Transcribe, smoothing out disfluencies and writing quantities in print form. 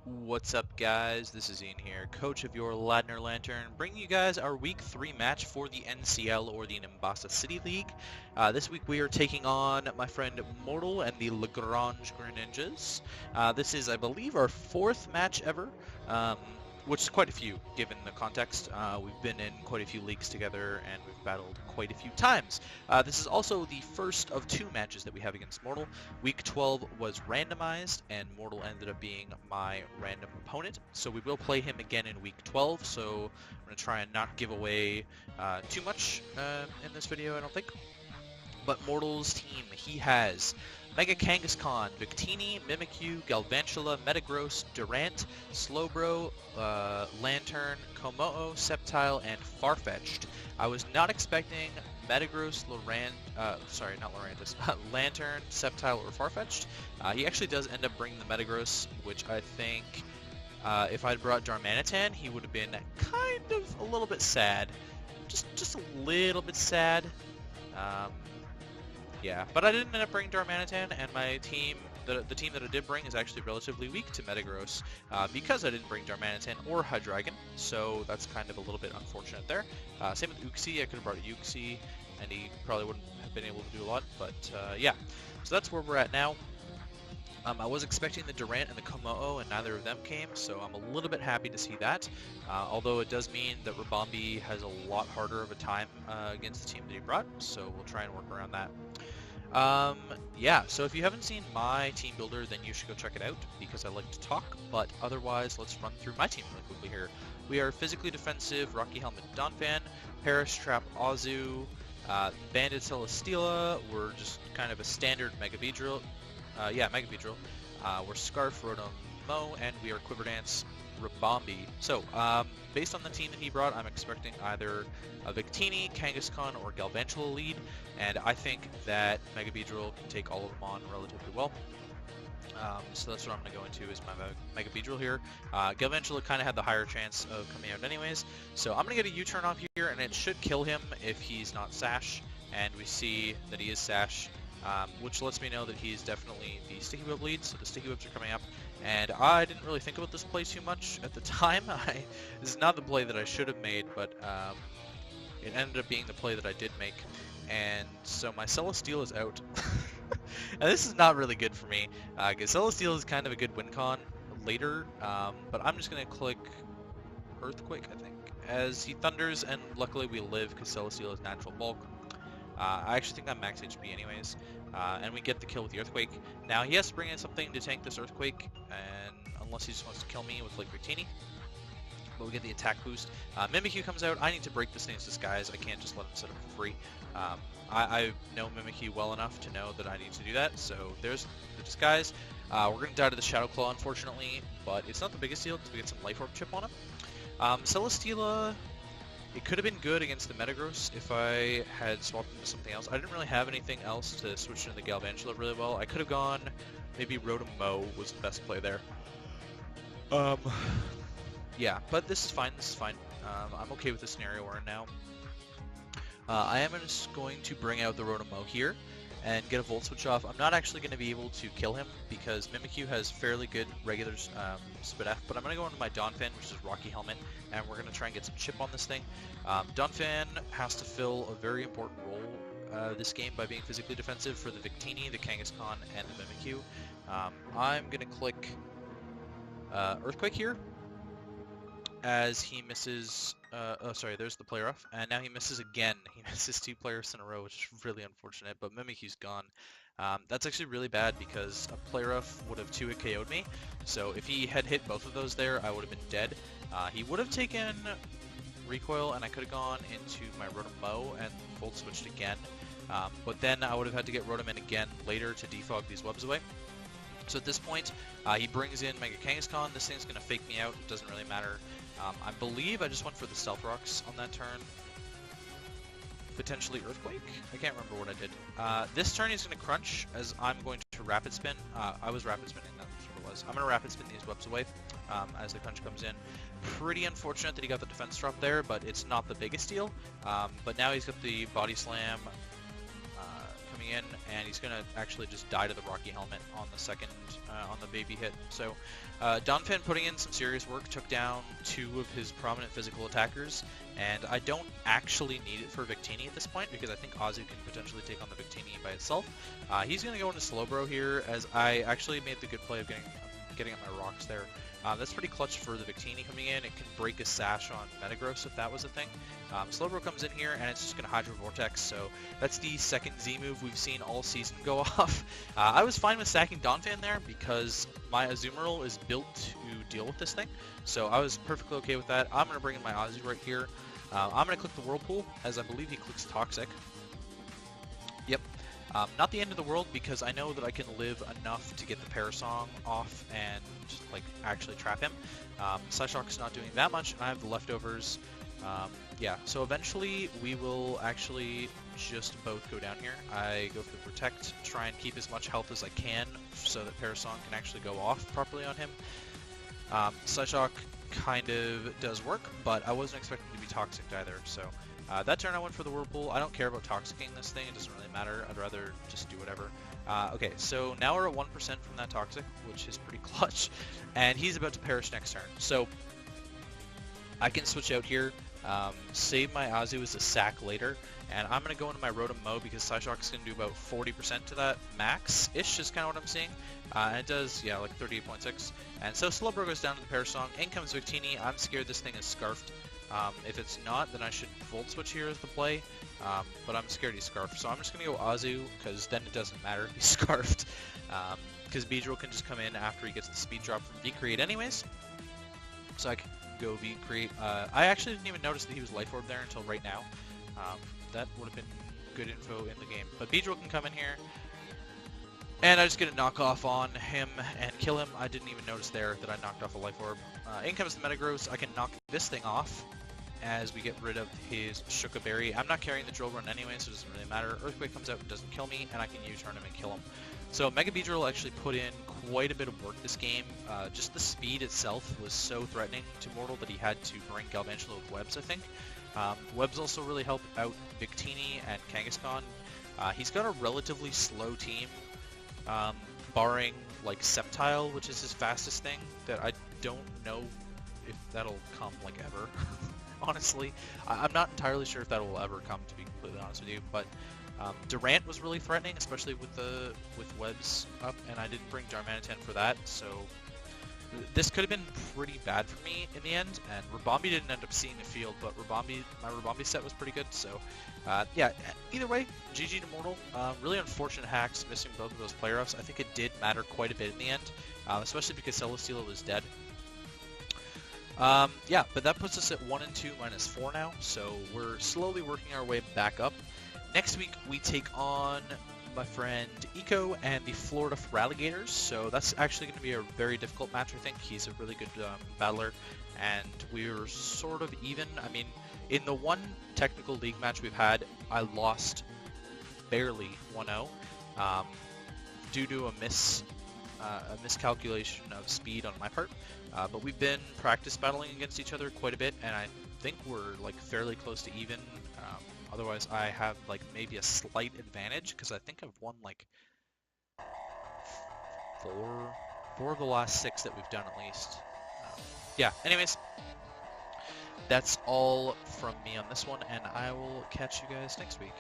What's up, guys? This is Ian here, coach of your Ladner Lanturn, bringing you guys our Week 3 match for the NCL, or the Nimbasa City League. This week we are taking on my friend Mortal and the Grange Greninjas. This is, I believe, our 4th match ever, which is quite a few, given the context. We've been in quite a few leagues together, and we've battled quite a few times. This is also the first of 2 matches that we have against Mortal. Week 12 was randomized, and Mortal ended up being my random opponent. So we will play him again in Week 12, so I'm going to try and not give away too much in this video, I don't think. But Mortal's team, he has Mega Kangaskhan, Victini, Mimikyu, Galvantula, Metagross, Durant, Slowbro, Lanturn, Komodo, Sceptile, and Farfetch'd. I was not expecting Metagross, Lanturn, Sceptile, or Farfetch'd. He actually does end up bringing the Metagross, which I think if I'd brought Darmanitan, he would have been kind of a little bit sad. Just a little bit sad. Yeah, but I didn't end up bringing Darmanitan, and my team, the team that I did bring, is actually relatively weak to Metagross because I didn't bring Darmanitan or Hydreigon, so that's kind of a little bit unfortunate there. Same with Uxie, I could have brought Uxie, and he probably wouldn't have been able to do a lot, but yeah. So that's where we're at now. I was expecting the Durant and the Komodo, and neither of them came, so I'm a little bit happy to see that. Although it does mean that Rabambi has a lot harder of a time against the team that he brought, so we'll try and work around that. Yeah, so if you haven't seen my team builder, then you should go check it out, because I like to talk, but otherwise, let's run through my team really quickly here. We are physically defensive, Rocky Helmet Donphan, Paris Trap Azu, Bandit Celesteela, we're just kind of a standard Mega Beedrill. Mega Beedrill. We're Scarf Rotom-Mow, and we are Quiver Dance Rabambi. So, based on the team that he brought, I'm expecting either a Victini, Kangaskhan, or Galvantula lead, and I think that Mega Beedrill can take all of them on relatively well. So that's what I'm going to go into is my Mega Beedrill here. Galvantula kind of had the higher chance of coming out anyways, so I'm going to get a U-turn off here, and it should kill him if he's not Sash, and we see that he is Sash. Which lets me know that he's definitely the Sticky Web lead, so the Sticky Webs are coming up. And I didn't really think about this play too much at the time. This is not the play that I should have made, but it ended up being the play that I did make. And so my Celesteela is out. And this is not really good for me, because Celesteela is kind of a good win con later, but I'm just going to click Earthquake, I think, as he thunders, and luckily we live because Celesteela is natural bulk. I actually think I'm max HP anyways, and we get the kill with the Earthquake. Now he has to bring in something to tank this Earthquake, and unless he just wants to kill me with like Victini, but we get the attack boost. Mimikyu comes out. I need to break this thing's disguise. I can't just let him set up for free. I know Mimikyu well enough to know that I need to do that, so there's the disguise. We're going to die to the Shadow Claw, unfortunately, but it's not the biggest deal because we get some Life Orb chip on him. Celesteela, it could have been good against the Metagross if I had swapped into something else. I didn't really have anything else to switch into the Galvantula really well. I could have gone, maybe Rotom-Mow was the best play there. Yeah, but this is fine, I'm okay with the scenario we're in now. I am just going to bring out the Rotom-Mow here and get a Volt Switch off. I'm not actually going to be able to kill him because Mimikyu has fairly good regular Spit F, but I'm going to go into my Donphan, which is Rocky Helmet, and we're going to try and get some chip on this thing. Donphan has to fill a very important role this game by being physically defensive for the Victini, the Kangaskhan, and the Mimikyu. I'm going to click Earthquake here as he misses. There's the player off, and now he misses again. He misses 2 players in a row, which is really unfortunate, but Mimikyu's gone. That's actually really bad because a player off would have 2-hit KO'd me, so if he had hit both of those there, I would have been dead. He would have taken Recoil, and I could have gone into my Rotom-Mow and Volt Switched again, but then I would have had to get Rotom in again later to defog these webs away. So at this point, he brings in Mega Kangaskhan. This thing's going to fake me out, it doesn't really matter. I believe I just went for the Stealth Rocks on that turn. Potentially Earthquake? I can't remember what I did. This turn he's going to crunch, as I'm going to Rapid Spin. I was Rapid Spinning, that's what it was. I'm going to Rapid Spin these webs away as the crunch comes in. Pretty unfortunate that he got the defense drop there, but it's not the biggest deal. But now he's got the Body Slam coming in, and he's going to actually just die to the Rocky Helmet on the second, on the baby hit. So Donphin putting in some serious work, took down 2 of his prominent physical attackers, and I don't actually need it for Victini at this point, because I think Azu can potentially take on the Victini by itself. He's going to go into Slowbro here, as I actually made the good play of getting up my rocks there. That's pretty clutch for the Victini coming in. It can break a sash on Metagross if that was a thing. Slowbro comes in here, and it's just going to Hydro Vortex, so that's the second Z move we've seen all season go off. I was fine with stacking Donphan there because my Azumarill is built to deal with this thing, so I was perfectly okay with that. I'm going to bring in my Azu right here. I'm going to click the Whirlpool, as I believe he clicks Toxic. Yep. Not the end of the world, because I know that I can live enough to get the Parasong off and like actually trap him. Psyshock's not doing that much, and I have the leftovers. Yeah, so eventually we will actually just both go down here. I go for the Protect, try and keep as much health as I can so that Parasong can actually go off properly on him. Psyshock kind of does work, but I wasn't expecting to be Toxic either, so that turn I went for the Whirlpool. I don't care about Toxicking this thing, it doesn't really matter. I'd rather just do whatever. Okay, so now we're at 1% from that Toxic, which is pretty clutch, and he's about to perish next turn. So I can switch out here, save my Azu as a sack later, and I'm going to go into my Rotom-Mow because Psyshock's going to do about 40% to that max-ish is kind of what I'm seeing. And it does, yeah, like 38.6. And so Slowbro goes down to the Parasong. In comes Victini. I'm scared this thing is Scarfed. If it's not, then I should Volt Switch here as the play, but I'm scared he's Scarfed, so I'm just going to go Azu, because then it doesn't matter if he's Scarfed, because Beedrill can just come in after he gets the speed drop from V-Create anyways, so I can go V-Create. I actually didn't even notice that he was Life Orb there until right now. That would have been good info in the game, but Beedrill can come in here, and I just get a knockoff on him and kill him. I didn't even notice there that I knocked off a Life Orb. In comes the Metagross. I can knock this thing off as we get rid of his Shuka Berry. I'm not carrying the Drill Run anyway, so it doesn't really matter. Earthquake comes out and doesn't kill me, and I can U-turn him and kill him. So Mega Beedrill actually put in quite a bit of work this game. Just the speed itself was so threatening to Mortal that he had to bring Galvantula with Webs, I think. Webs also really help out Victini and Kangaskhan. He's got a relatively slow team, barring like Sceptile, which is his fastest thing, that I don't know if that'll come like ever. Honestly, I'm not entirely sure if that will ever come, to be completely honest with you, but Durant was really threatening, especially with Webs up, and I didn't bring Darmanitan for that, so this could have been pretty bad for me in the end, and Rabombi didn't end up seeing the field, but my Rabombi set was pretty good, so yeah, either way, GG to Mortal. Really unfortunate hacks missing both of those player-ups. I think it did matter quite a bit in the end, especially because Celesteela was dead. Yeah, but that puts us at 1 and 2 minus 4 now, so we're slowly working our way back up. Next week, we take on my friend Eco and the Florida Ralligators, so that's actually going to be a very difficult match, I think. He's a really good battler, and we're sort of even. I mean, in the one technical league match we've had, I lost barely 1-0 due to a miscalculation of speed on my part. But we've been practice battling against each other quite a bit, and I think we're like fairly close to even. Otherwise, I have like maybe a slight advantage because I think I've won like four of the last 6 that we've done at least. Yeah. Anyways, that's all from me on this one, and I will catch you guys next week.